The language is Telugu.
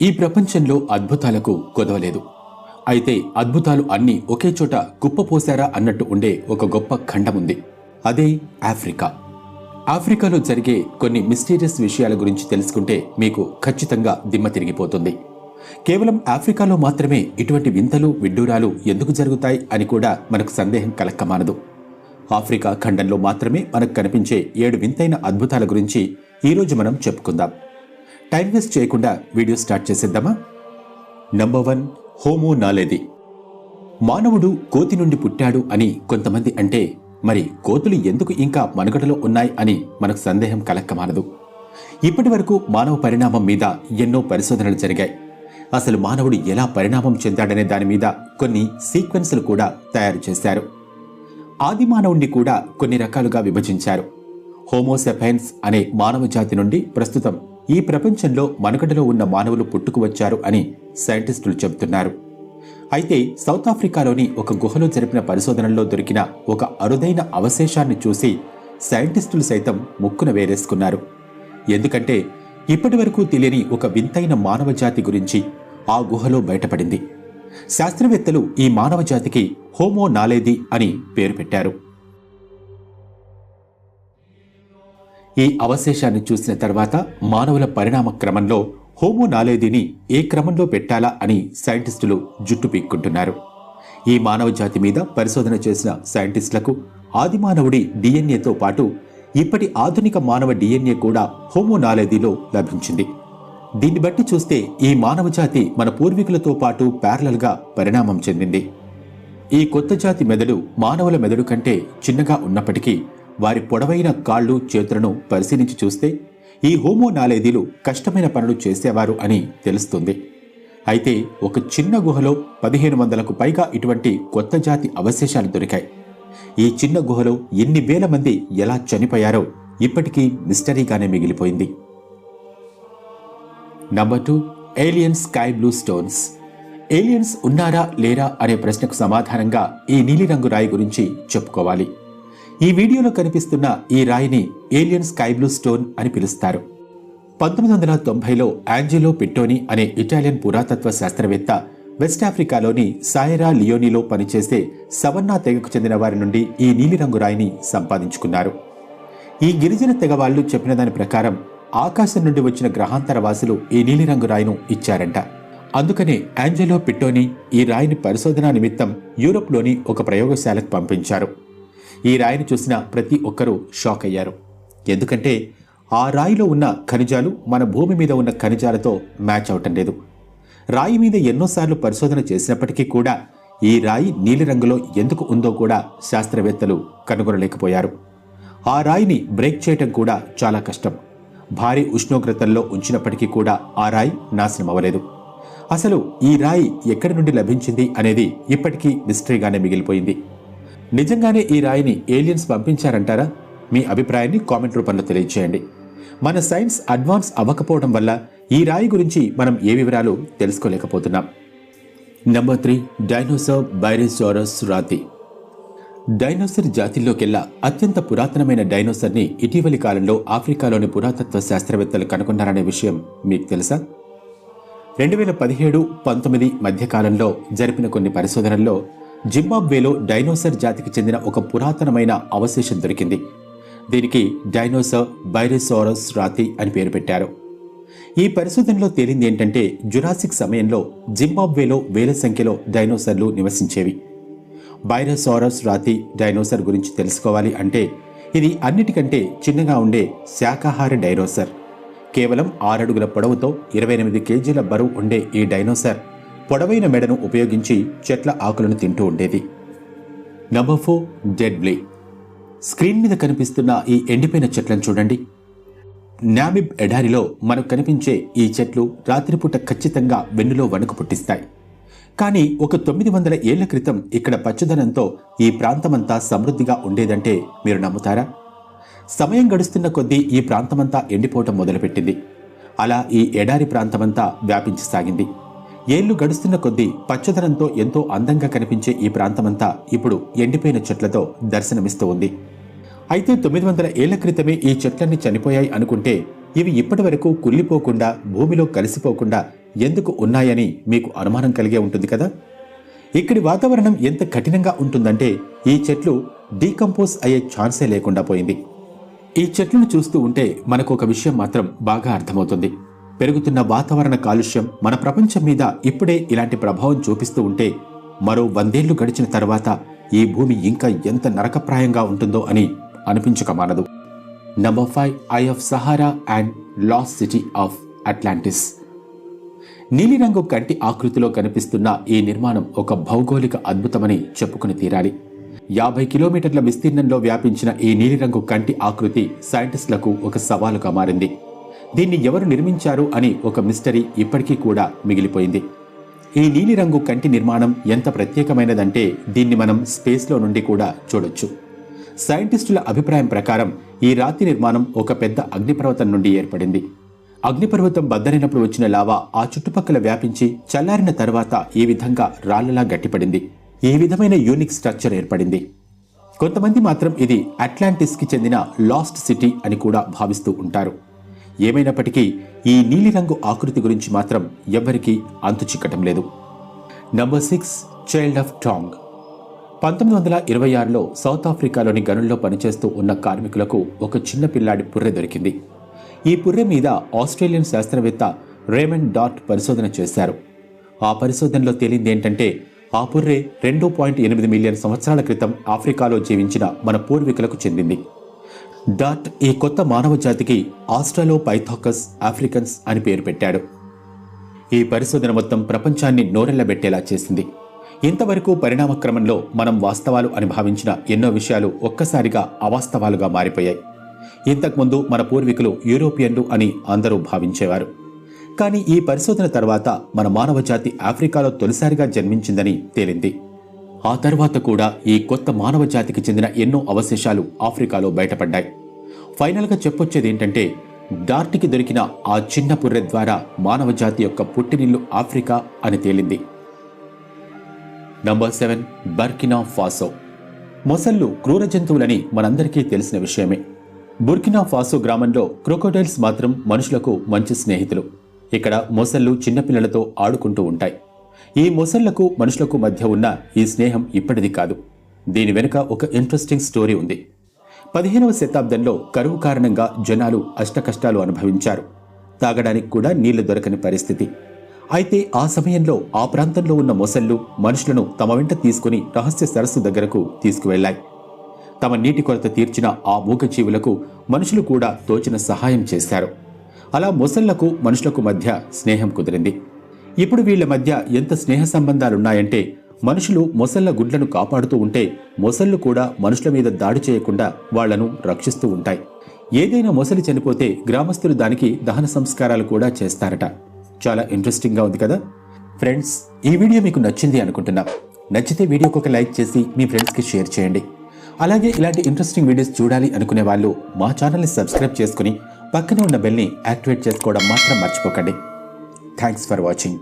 ఈ ప్రపంచంలో అద్భుతాలకు కొదవలేదు. అయితే అద్భుతాలు అన్నీ ఒకే చోట కుప్పపోశారా అన్నట్టు ఉండే ఒక గొప్ప ఖండముంది. అదే ఆఫ్రికా. ఆఫ్రికాలో జరిగే కొన్ని మిస్టీరియస్ విషయాల గురించి తెలుసుకుంటే మీకు ఖచ్చితంగా దిమ్మ తిరిగిపోతుంది. కేవలం ఆఫ్రికాలో మాత్రమే ఇటువంటి వింతలు విడ్డూరాలు ఎందుకు జరుగుతాయి అని కూడా మనకు సందేహం కలక్కమానదు. ఆఫ్రికా ఖండంలో మాత్రమే మనకు కనిపించే 7 వింతైన అద్భుతాల గురించి ఈరోజు మనం చెప్పుకుందాం. టైం వేస్ట్ చేయకుండా వీడియో స్టార్ట్ చేసేద్దామా? Number 1, homo naledi. మానవుడు కోతి నుండి పుట్టాడు అని కొంతమంది అంటే, మరి కోతులు ఎందుకు ఇంకా మనుగడలో ఉన్నాయి అని మనకు సందేహం కలక్కమానదు. ఇప్పటి వరకు మానవ పరిణామం మీద ఎన్నో పరిశోధనలు జరిగాయి. అసలు మానవుడు ఎలా పరిణామం చెందాడనే దాని మీద కొన్ని సీక్వెన్సులు కూడా తయారు చేశారు. ఆది మానవుణ్ణి కూడా కొన్ని రకాలుగా విభజించారు. హోమోసెపైన్స్ అనే మానవ జాతి నుండి ప్రస్తుతం ఈ ప్రపంచంలో మనుగడలో ఉన్న మానవులు పుట్టుకువచ్చారు అని సైంటిస్టులు చెబుతున్నారు. అయితే సౌత్ ఆఫ్రికాలోని ఒక గుహలో జరిపిన పరిశోధనల్లో దొరికిన ఒక అరుదైన అవశేషాన్ని చూసి సైంటిస్టులు సైతం ముక్కున వేరేసుకున్నారు. ఎందుకంటే ఇప్పటి వరకు తెలియని ఒక వింతైన మానవ జాతి గురించి ఆ గుహలో బయటపడింది. శాస్త్రవేత్తలు ఈ మానవ జాతికి హోమో నాలేది అని పేరు పెట్టారు. ఈ అవశేషాన్ని చూసిన తర్వాత మానవుల పరిణామ క్రమంలో హోమో నాలేదిని ఏ క్రమంలో పెట్టాలా అని సైంటిస్టులు జుట్టు పీక్కుంటున్నారు. ఈ మానవ జాతి మీద పరిశోధన చేసిన సైంటిస్టులకు ఆది మానవుడి డిఎన్ఏతో పాటు ఇప్పటి ఆధునిక మానవ డిఎన్ఏ కూడా హోమో నాలేదిలో లభించింది. దీన్ని బట్టి చూస్తే ఈ మానవ జాతి మన పూర్వీకులతో పాటు ప్యారలల్గా పరిణామం చెందింది. ఈ కొత్త జాతి మెదడు మానవుల మెదడు కంటే చిన్నగా ఉన్నప్పటికీ వారి పొడవైన కాళ్ళు చేతులను పరిశీలించి చూస్తే ఈ హోమో నాలేదీలు కష్టమైన పనులు చేసేవారు అని తెలుస్తుంది. అయితే ఒక చిన్న గుహలో 1500కు పైగా ఇటువంటి కొత్త జాతి అవశేషాలు దొరికాయి. ఈ చిన్న గుహలో ఎన్ని వేల మంది ఎలా చనిపోయారో ఇప్పటికీ మిస్టరీగానే మిగిలిపోయింది. Number 2, alien sky blue stones. Aliens ఉన్నారా లేరా అనే ప్రశ్నకు సమాధానంగా ఈ నీలిరంగు రాయి గురించి చెప్పుకోవాలి. ఈ వీడియోలో కనిపిస్తున్న ఈ రాయిని ఏలియన్ స్కై బ్లూ స్టోన్ అని పిలుస్తారు. 1990లో ఆంజెలో పిట్టోని అనే ఇటాలియన్ పురాతత్వ శాస్త్రవేత్త వెస్ట్ ఆఫ్రికాలోని సాయరా లియోనీలో పనిచేసే సవన్నా తెగకు చెందిన వారి నుండి ఈ నీలిరంగు రాయిని సంపాదించుకున్నారు. ఈ గిరిజన తెగ వాళ్ళు చెప్పిన దాని ప్రకారం ఆకాశం నుండి వచ్చిన గ్రహాంతర వాసులు ఈ నీలిరంగు రాయిను ఇచ్చారంట. అందుకనే ఆంజెలో పిట్టోని ఈ రాయిని పరిశోధన నిమిత్తం యూరోప్లోని ఒక ప్రయోగశాలకు పంపించారు. ఈ రాయిని చూసిన ప్రతి ఒక్కరూ షాక్ అయ్యారు. ఎందుకంటే ఆ రాయిలో ఉన్న ఖనిజాలు మన భూమి మీద ఉన్న ఖనిజాలతో మ్యాచ్ అవటం లేదు. రాయి మీద ఎన్నోసార్లు పరిశోధన చేసినప్పటికీ కూడా ఈ రాయి నీలిరంగులో ఎందుకు ఉందో కూడా శాస్త్రవేత్తలు కనుగొనలేకపోయారు. ఆ రాయిని బ్రేక్ చేయటం కూడా చాలా కష్టం. భారీ ఉష్ణోగ్రతల్లో ఉంచినప్పటికీ కూడా ఆ రాయి నాశనం అవ్వలేదు. అసలు ఈ రాయి ఎక్కడి నుండి లభించింది అనేది ఇప్పటికీ మిస్టరీగానే మిగిలిపోయింది. నిజంగానే ఈ రాయిని ఏలియన్స్ పంపించారంటారా? మీ అభిప్రాయాన్ని కామెంట్ రూపంలో తెలియజేయండి. మన సైన్స్ అడ్వాన్స్ అవ్వకపోవడం వల్ల ఈ రాయి గురించి మనం ఏ వివరాలు తెలుసుకోలేకపోతున్నాం. నంబర్ 3, డైనోసార్ బైరోసారస్ రాతి. డైనోసర్ జాతిల్లోకెల్లా అత్యంత పురాతనమైన డైనోసర్ని ఇటీవలి కాలంలో ఆఫ్రికాలోని పురాతత్వ శాస్త్రవేత్తలు కనుగొన్నారనే విషయం మీకు తెలుసా? 2017-19 మధ్యకాలంలో జరిపిన కొన్ని పరిశోధనల్లో జింబాబ్వేలో డైనోసర్ జాతికి చెందిన ఒక పురాతనమైన అవశేషం దొరికింది. దీనికి డైనోసార్ బైరోసారస్ రాతి అని పేరు పెట్టారు. ఈ పరిశోధనలో తేలింది ఏంటంటే జురాసిక్ సమయంలో జింబాబ్వేలో వేల సంఖ్యలో డైనోసర్లు నివసించేవి. బైరోసారస్ రాతి డైనోసర్ గురించి తెలుసుకోవాలి అంటే ఇది అన్నిటికంటే చిన్నగా ఉండే శాకాహార డైనోసర్. కేవలం 6 అడుగుల పొడవుతో 28 కేజీల బరువు ఉండే ఈ డైనోసర్ పొడవైన మెడను ఉపయోగించి చెట్ల ఆకులను తింటూ ఉండేది. Number 4, dead బ్లీ. స్క్రీన్ మీద కనిపిస్తున్న ఈ ఎండిపోయిన చెట్లను చూడండి. నామిబ్ ఎడారిలో మనకు కనిపించే ఈ చెట్లు రాత్రిపూట ఖచ్చితంగా వెన్నులో వణుకు పుట్టిస్తాయి. కానీ ఒక 900 ఏళ్ల క్రితం ఇక్కడ పచ్చదనంతో ఈ ప్రాంతమంతా సమృద్ధిగా ఉండేదంటే మీరు నమ్ముతారా? సమయం గడుస్తున్న కొద్దీ ఈ ప్రాంతమంతా ఎండిపోవటం మొదలుపెట్టింది. అలా ఈ ఎడారి ప్రాంతమంతా వ్యాపించసాగింది. ఏళ్లు గడుస్తున్న కొద్దీ పచ్చదనంతో ఎంతో అందంగా కనిపించే ఈ ప్రాంతమంతా ఇప్పుడు ఎండిపోయిన చెట్లతో దర్శనమిస్తూ ఉంది. అయితే 900 ఏళ్ల క్రితమే ఈ చెట్లన్నీ చనిపోయాయి అనుకుంటే ఇవి ఇప్పటి వరకు కుళ్ళిపోకుండా భూమిలో కలిసిపోకుండా ఎందుకు ఉన్నాయని మీకు అనుమానం కలిగే ఉంటుంది కదా. ఇక్కడి వాతావరణం ఎంత కఠినంగా ఉంటుందంటే ఈ చెట్లు డీకంపోజ్ అయ్యే ఛాన్సే లేకుండా పోయింది. ఈ చెట్లను చూస్తూ ఉంటే మనకు ఒక విషయం మాత్రం బాగా అర్థమవుతుంది. పెరుగుతున్న వాతావరణ కాలుష్యం మన ప్రపంచం మీద ఇప్పుడే ఇలాంటి ప్రభావం చూపిస్తూ ఉంటే మరో 100 ఏళ్లు గడిచిన తర్వాత ఈ భూమి ఇంకా ఎంత నరకప్రాయంగా ఉంటుందో అని అనిపించక మానదు. Number 5, I of Sahara and last city of Atlantis. నీలిరంగు కంటి ఆకృతిలో కనిపిస్తున్న ఈ నిర్మాణం ఒక భౌగోళిక అద్భుతమని చెప్పుకుని తీరాలి. 50 కిలోమీటర్ల విస్తీర్ణంలో వ్యాపించిన ఈ నీలిరంగు కంటి ఆకృతి సైంటిస్టులకు ఒక సవాలుగా మారింది. దీన్ని ఎవరు నిర్మించారు అని ఒక మిస్టరీ ఇప్పటికీ కూడా మిగిలిపోయింది. ఈ నీలిరంగు కంటి నిర్మాణం ఎంత ప్రత్యేకమైనదంటే దీన్ని మనం స్పేస్లో నుండి కూడా చూడొచ్చు. సైంటిస్టుల అభిప్రాయం ప్రకారం ఈ రాతి నిర్మాణం ఒక పెద్ద అగ్నిపర్వతం నుండి ఏర్పడింది. అగ్నిపర్వతం బద్దలైనప్పుడు వచ్చిన లావా ఆ చుట్టుపక్కల వ్యాపించి చల్లారిన తర్వాత ఈ విధంగా రాళ్లలా గట్టిపడింది. ఈ విధమైన యూనిక్ స్ట్రక్చర్ ఏర్పడింది. కొంతమంది మాత్రం ఇది అట్లాంటిస్కి చెందిన లాస్ట్ సిటీ అని కూడా భావిస్తూ ఉంటారు. ఏమైనప్పటికీ ఈ నీలిరంగు ఆకృతి గురించి మాత్రం ఎవ్వరికీ అంతు చిక్కటం లేదు. Number 6, child of Taung. 1926లో సౌత్ ఆఫ్రికాలోని గనుల్లో పనిచేస్తూ ఉన్న కార్మికులకు ఒక చిన్న పిల్లాడి పుర్రె దొరికింది. ఈ పుర్రె మీద ఆస్ట్రేలియన్ శాస్త్రవేత్త రేమండ్ డాట్ పరిశోధన చేశారు. ఆ పరిశోధనలో తేలిందేంటంటే ఆ పుర్రె 2.8 మిలియన్ సంవత్సరాల క్రితం ఆఫ్రికాలో జీవించిన మన పూర్వీకులకు చెందింది. డాట్ ఈ కొత్త మానవ జాతికి ఆస్ట్రాలోపైథాకస్ ఆఫ్రికన్స్ అని పేరు పెట్టాడు. ఈ పరిశోధన మొత్తం ప్రపంచాన్ని నోరెళ్లబెట్టేలా చేసింది. ఇంతవరకు పరిణామక్రమంలో మనం వాస్తవాలు అని భావించిన ఎన్నో విషయాలు ఒక్కసారిగా అవాస్తవాలుగా మారిపోయాయి. ఇంతకుముందు మన పూర్వీకులు యూరోపియన్లు అని అందరూ భావించేవారు. కానీ ఈ పరిశోధన తర్వాత మన మానవ జాతి ఆఫ్రికాలో తొలిసారిగా జన్మించిందని తేలింది. ఆ తర్వాత కూడా ఈ కొత్త మానవ జాతికి చెందిన ఎన్నో అవశేషాలు ఆఫ్రికాలో బయటపడ్డాయి. ఫైనల్గా చెప్పొచ్చేదేంటంటే డార్ట్కి దొరికిన ఆ చిన్న పుర్రె ద్వారా మానవ జాతి యొక్క పుట్టినిల్లు ఆఫ్రికా అని తేలింది. Number 7, Burkina Faso. మొసళ్ళు క్రూర జంతువులని మనందరికీ తెలిసిన విషయమే. బుర్కినా ఫాసో గ్రామంలో క్రొకోడైల్స్ మాత్రం మనుషులకు మంచి స్నేహితులు. ఇక్కడ మొసళ్ళు చిన్నపిల్లలతో ఆడుకుంటూ ఉంటాయి. ఈ మొసళ్లకు మనుషులకు మధ్య ఉన్న ఈ స్నేహం ఇప్పటిది కాదు. దీని వెనుక ఒక ఇంట్రెస్టింగ్ స్టోరీ ఉంది. 15వ శతాబ్దంలో కరువు కారణంగా జనాలు అష్టకష్టాలు అనుభవించారు. తాగడానికి కూడా నీళ్లు దొరకని పరిస్థితి. అయితే ఆ సమయంలో ఆ ప్రాంతంలో ఉన్న మొసళ్ళు మనుషులను తమ వెంట తీసుకుని రహస్య సరస్సు దగ్గరకు తీసుకువెళ్లాయి. తమ నీటి కొరత తీర్చిన ఆ మూగజీవులకు మనుషులు కూడా తోచిన సహాయం చేశారు. అలా మొసళ్లకు మనుషులకు మధ్య స్నేహం కుదిరింది. ఇప్పుడు వీళ్ల మధ్య ఎంత స్నేహ సంబంధాలున్నాయంటే మనుషులు మొసళ్ల గుడ్లను కాపాడుతూ ఉంటే మొసళ్ళు కూడా మనుషుల మీద దాడి చేయకుండా వాళ్లను రక్షిస్తూ ఉంటాయి. ఏదైనా మొసలి చనిపోతే గ్రామస్తులు దానికి దహన సంస్కారాలు కూడా చేస్తారట. చాలా ఇంట్రెస్టింగ్గా ఉంది కదా ఫ్రెండ్స్. ఈ వీడియో మీకు నచ్చింది అనుకుంటున్నా. నచ్చితే వీడియోకి ఒక లైక్ చేసి మీ ఫ్రెండ్స్కి షేర్ చేయండి. అలాగే ఇలాంటి ఇంట్రెస్టింగ్ వీడియోస్ చూడాలి అనుకునే వాళ్ళు మా ఛానల్ని సబ్స్క్రైబ్ చేసుకుని పక్కనే ఉన్న బెల్ని యాక్టివేట్ చేసుకోవడం మాత్రం మర్చిపోకండి. Thanks for watching.